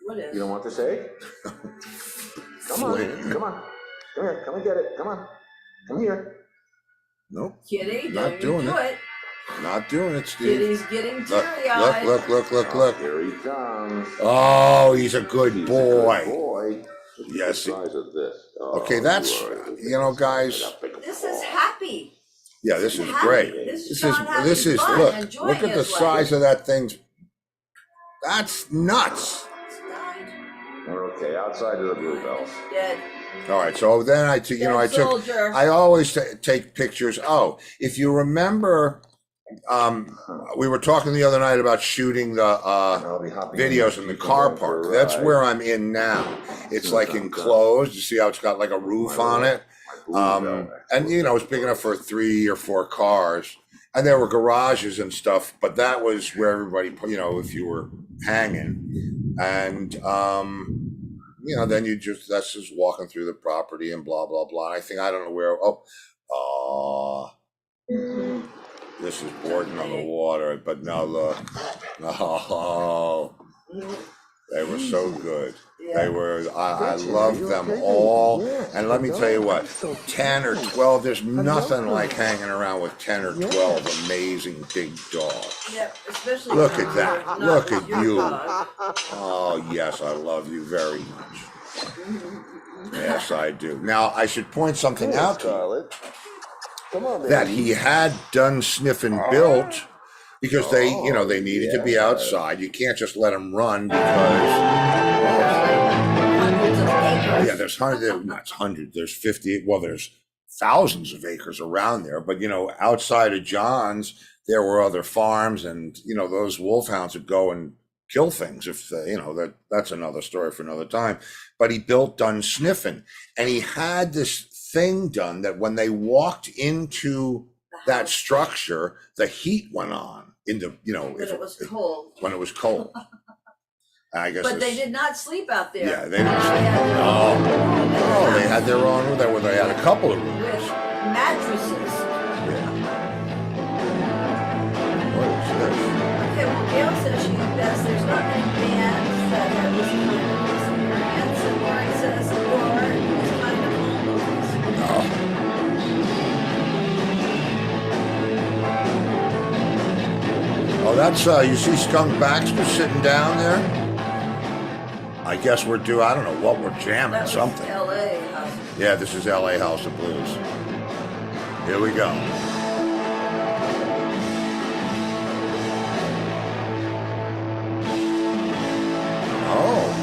What is? You don't want this egg? Come on. Flint. Come on. Come here. Come and get it. Come on. Come here. Nope, Kitty, Not don't doing you do it. it. not doing it, Steve. Kitty's getting Look, teary-eyed. look. Oh, here he comes. Oh, he's a good He's a boy. good boy. Yes. The size of this. Oh, Okay, that's, you know, guys, This is happy. yeah, this is happy. great. This is This John having is, fun, look enjoying at the his size life. of that thing. That's nuts. We're okay, outside of the bluebells. Dead. All right, so then Dead soldier. I always take pictures. Oh, if you remember, we were talking the other night about shooting the I'll be hopping videos in the car for a park. ride. That's where I'm in now. It's like enclosed. You see how it's got like a roof on it? And you know, it's big enough for 3 or 4 cars. And there were garages and stuff, but that was where everybody, you know, if you were hanging. And you know, then that's just walking through the property and blah blah blah. And I don't know where. This is boarding on the water, but now look. Oh, they were so good. They were, I loved them all. And let me tell you what, 10 or 12, there's nothing like hanging around with 10 or 12 amazing big dogs. Yep, especially Look at that. not Look with at your you. dog. Oh, yes, I love you very much. Yes, I do. Now, I should point something out to you. Scarlet. Come on, That baby. he had done sniff and built because they, you know, they needed to be outside. You can't just let them run because, Hundreds of acres. yeah, there's hundreds, there's 50, well, there's thousands of acres around there. But, you know, outside of John's, there were other farms and, you know, those wolfhounds would go and kill things if, you know, that's another story for another time. But he built done sniffing and he had this thing done that when they walked into that structure, the heat went on in the, you know, But it was cold. when it was cold. I guess. But they did not sleep out there. Yeah, they didn't. No, they had their own room. They had a couple of rooms. With mattresses. Yeah. What is this? Okay, well, Gail says she bets there's not many bands that have this kind of experience, and Lori says Lord is kind of all movies. Oh, that's you see Skunk Baxter sitting down there. I guess we're due. I don't know what we're jamming. That was Something. L.A. House. Yeah, this is L.A. House of Blues. Here we go. Oh.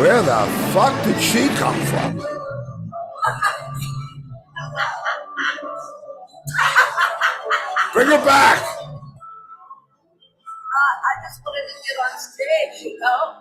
Where the fuck did she come from? Bring her back. I just wanted to get on stage, you know?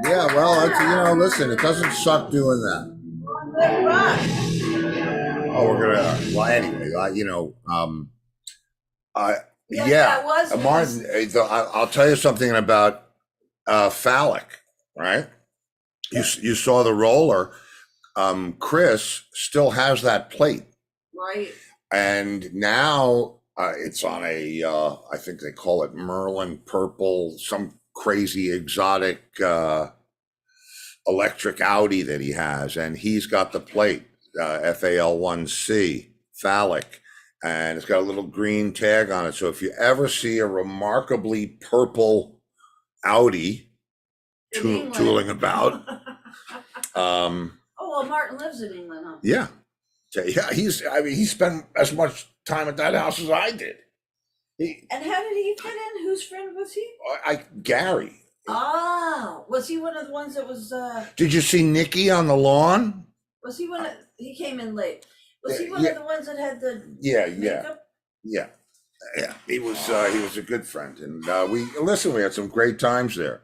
Yeah, well, listen, it doesn't suck doing that. Oh, we're gonna. Well, anyway, Yes, yeah, that was Martin. I'll tell you something about phallic, right? You saw the roller. Chris still has that plate, right. and now it's on a. I think they call it Merlin purple, some crazy exotic electric Audi that he has, and he's got the plate FAL1C phallic, and it's got a little green tag on it. So if you ever see a remarkably purple Audi tooling about, Oh, well, Martin lives in England, huh? yeah, he spent as much time at that house as I did. And how did he fit in? Whose friend was he? Gary. Ah, was he one of the ones that was? Did you see Nikki on the lawn? Was he one? He came in late. Was he one Yeah. of the ones that had the Yeah. He was a good friend, and we had some great times there.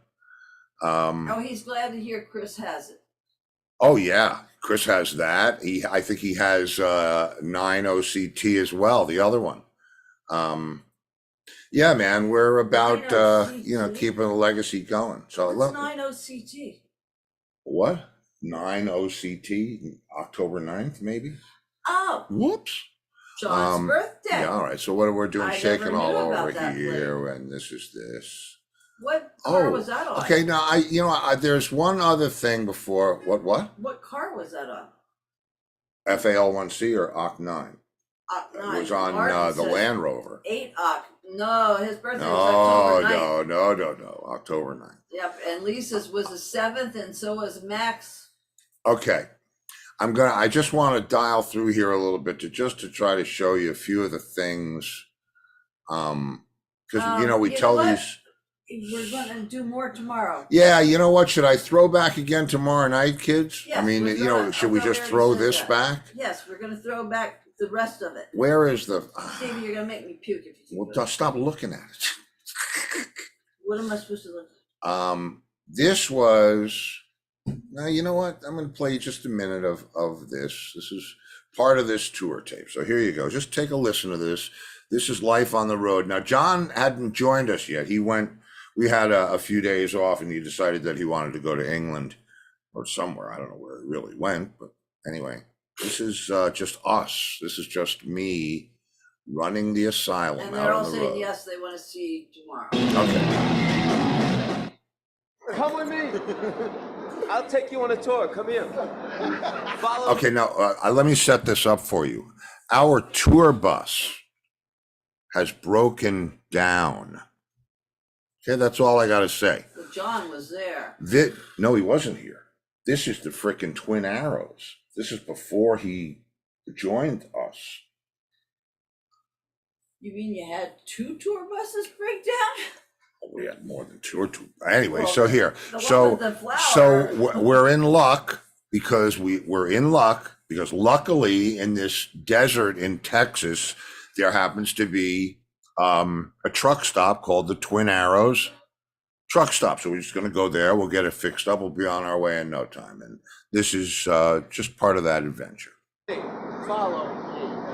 Oh, he's glad to hear Chris has it. Oh yeah, Chris has that. I think he has 9 OCT as well, the other one. Yeah, man, we're about keeping the legacy going. So what's 9 OCT? What? 9 OCT, October 9th, maybe? Oh, Whoops. John's birthday. Yeah, all right. So what we're doing, I shaking never all knew over about that here, and this is this. What car was that on? Okay, now there's one other thing before what? What car was that on? FAL1C or OC9? OC9. It was on the Land Rover. 8 OC. No, his birthday was October 9th. No, October 9th. Yep, and Lisa's was the 7th, and so was Max. Okay. I just want to dial through here a little bit to try to show you a few of the things. Because we tell these. We're gonna do more tomorrow. Yeah, you know what? Should I throw back again tomorrow night, kids? Yes, I mean, should we just throw this back? Yes, we're gonna throw back the rest of it. Where is the? Stevie, you're gonna make me puke if you keep Well, it. stop looking at it. What am I supposed to look at? This was. Now you know what? I'm going to play just a minute of this. This is part of this tour tape. So here you go. Just take a listen to this. This is Life on the Road. Now John hadn't joined us yet. He went. We had a few days off, and he decided that he wanted to go to England or somewhere. I don't know where he really went, but anyway, this is just us. This is just me running the asylum And out they're on all the saying road. yes, they want to see you tomorrow. Okay. Come with me. I'll take you on a tour. Come here. Follow Okay, now let me set this up for you. Our tour bus has broken down. Okay, that's all I got to say. But John was there. No, he wasn't here. This is the frickin' Twin Arrows. This is before he joined us. You mean you had 2 tour buses break down? We had more than two or two. Anyway, Well, so here, the one so with the flower. we're in luck because we're in luck because luckily in this desert in Texas, there happens to be a truck stop called the Twin Arrows truck stop. So we're just going to go there. We'll get it fixed up. We'll be on our way in no time. And this is just part of that adventure. Follow.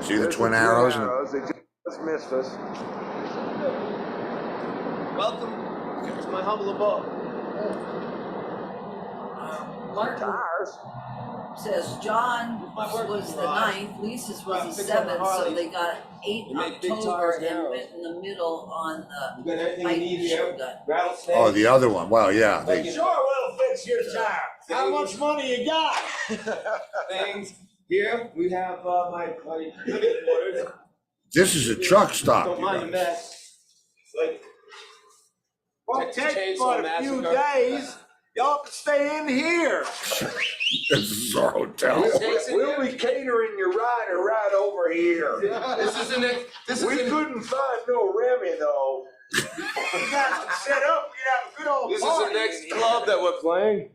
See the There's Twin the Arrows? They just missed us. Welcome to my humble abode. Martin Tires. says John was the 9th, Lisa's was the 7th, so they got 8 You make big October tires and now. went in the middle on You the got everything you light need here? shotgun. Rattlesnake? Oh, the other one. Well, yeah. Thank They, you. Sure, we'll fix your tire. How much money you got? Things. Here, we have my living quarters. this is a truck stop. Don't you mind the guys. mess. Like, Won't Texas take Chainsaw but a few Massacre. days. Y'all can stay in here. This is our hotel. We'll be catering your rider right over here. this is an this We is an, couldn't find no Remy though. You guys can set up, we have a good old this is party. the next club that we're playing.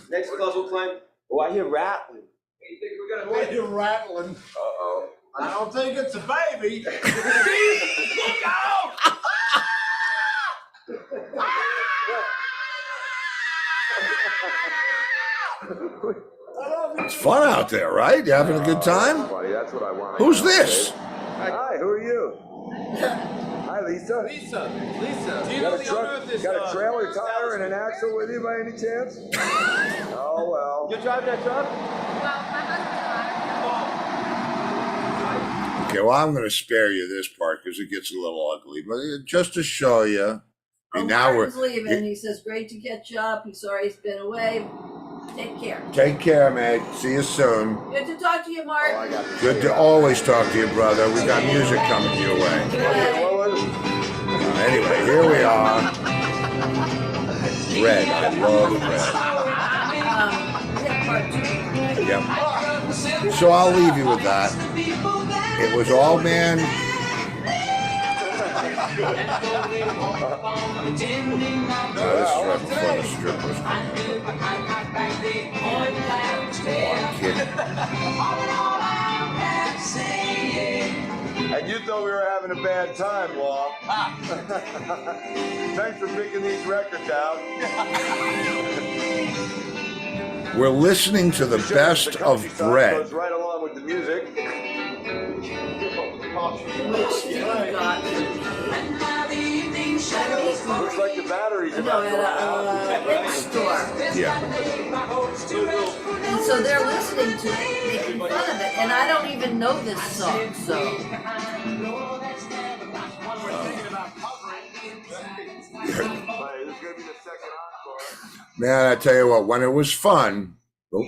Next club we're playing. Oh, I hear rattling. You think we're gonna Why you rattling? Uh-oh. I don't think it's a baby. Look out! It's fun out there, right? You having a good time? Buddy, that's what I want. Who's this? Hi, who are you? Hi, Lisa. Lisa, do you know Got a the owner truck, of this? got a trailer tire and an axle with you by any chance? Oh, well. You're driving that truck? Okay, well, I'm going to spare you this part because it gets a little ugly, but just to show you. Oh, And now Martin's leaving. He says, great to catch up. He's sorry he's been away. Take care. take care, mate. See you soon. Good to talk to you, Martin. Oh, I got the Good to always talk to you, brother. We got music coming your way. Okay. What was Anyway, here we are. Red. I love We have part 2. red. Yep. So I'll leave you with that. It was all man. This is right before the strippers come. And you thought we were having a bad time, Law. Thanks for picking these records out. We're listening to the best of bread. Goes right along with the music. Which Steve got for me. Looks like the battery's No, about at to run out. a bookstore. Yeah. And so they're listening to it, making fun of it, and I don't even know this song, so. Right, this is gonna be the second encore. Man, I tell you what, when it was fun. Oh,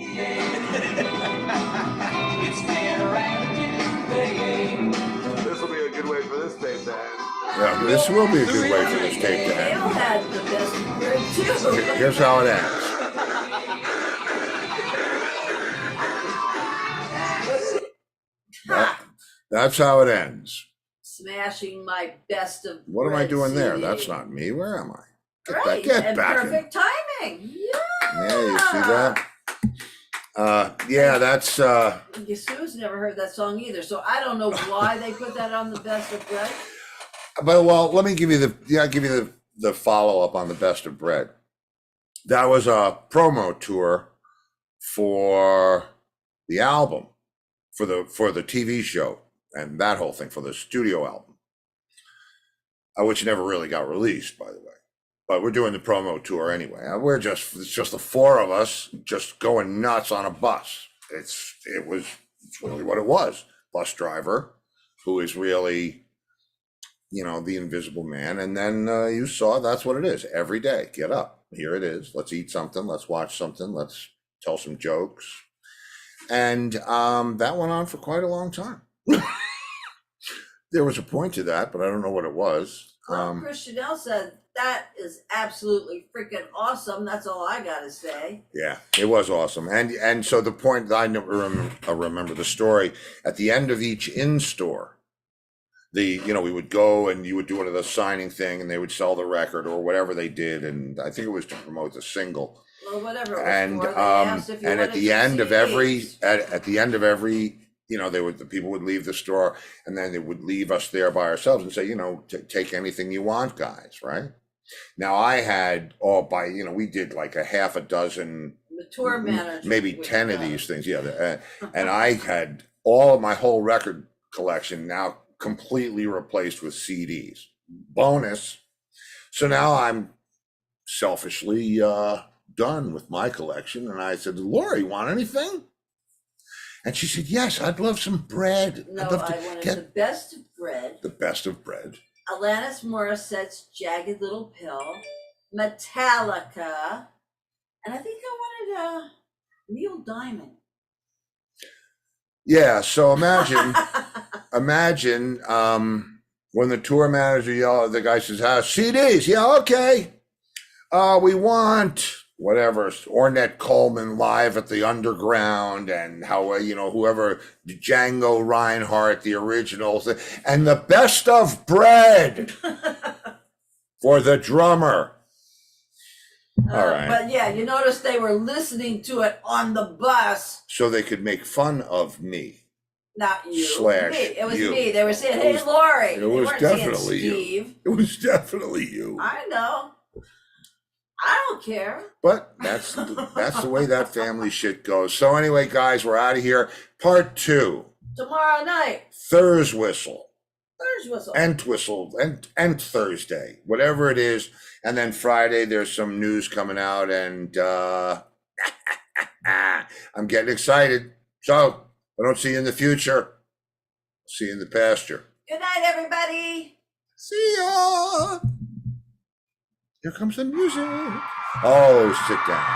This will be a good way for this tape to end. yeah, this will be a good way for this tape to Dale end. had the best bread too. Here's how it ends. That's how it ends. Smashing my best of What am I bread doing there? CD. That's not me. Where am I? Right, Get and back in. perfect timing. Yeah. Yeah, you see that? Yeah, that's Sue's never heard that song either, so I don't know why they put that on the best of bread. but well, let me give you the follow up on the best of bread. That was a promo tour for the album, for the TV show and that whole thing, for the studio album, which never really got released, by the way. But we're doing the promo tour anyway. It's just the four of us just going nuts on a bus. It's really what it was. Bus driver, who is really, the invisible man. And then you saw that's what it is every day. Get up. Here it is. Let's eat something. Let's watch something. Let's tell some jokes. And that went on for quite a long time. There was a point to that, but I don't know what it was. Chris Chanel said, that is absolutely freaking awesome. That's all I gotta say. Yeah, it was awesome. And so the point that I remember the story at the end of each in-store, we would go and you would do one of the signing thing and they would sell the record or whatever they did. And I think it was to promote the single. Well, whatever. It was And, for, they asked if you and at wanted the some end of every, CDs. at the end of every, the people would leave the store and then they would leave us there by ourselves and say, take anything you want, guys. Right. Now I had we did like a half a dozen, The tour manager. maybe would 10 of go. these things. Yeah. And I had all of my whole record collection now completely replaced with CDs. Bonus. So now I'm selfishly done with my collection. And I said, Laurie, want anything? And she said, yes, I'd love some bread. No, I'd love to I wanted get the best of bread. the best of bread. Alanis Morissette's Jagged Little Pill, Metallica, and I think I wanted Neil Diamond. Yeah, so imagine when the tour manager the guy says, CDs, yeah, okay. We want whatever, Ornette Coleman live at the Underground and whoever, Django Reinhardt, the originals, and the best of bread for the drummer. All right. But yeah, you notice they were listening to it on the bus. So they could make fun of me. Not you. Slash me. It was you. me. They were saying, It hey, was- Laurie. it They was weren't saying definitely you. Steve. It was definitely you. I know. I don't care. But that's the way that family shit goes. So anyway, guys, we're out of here. Part 2. Tomorrow night, Thurs Whistle. Thurs Whistle. And Twistle and Thursday, whatever it is. And then Friday, there's some news coming out and I'm getting excited. So I don't see you in the future. See you in the pasture. Good night, everybody. See ya. Here comes the music. Oh, sit down.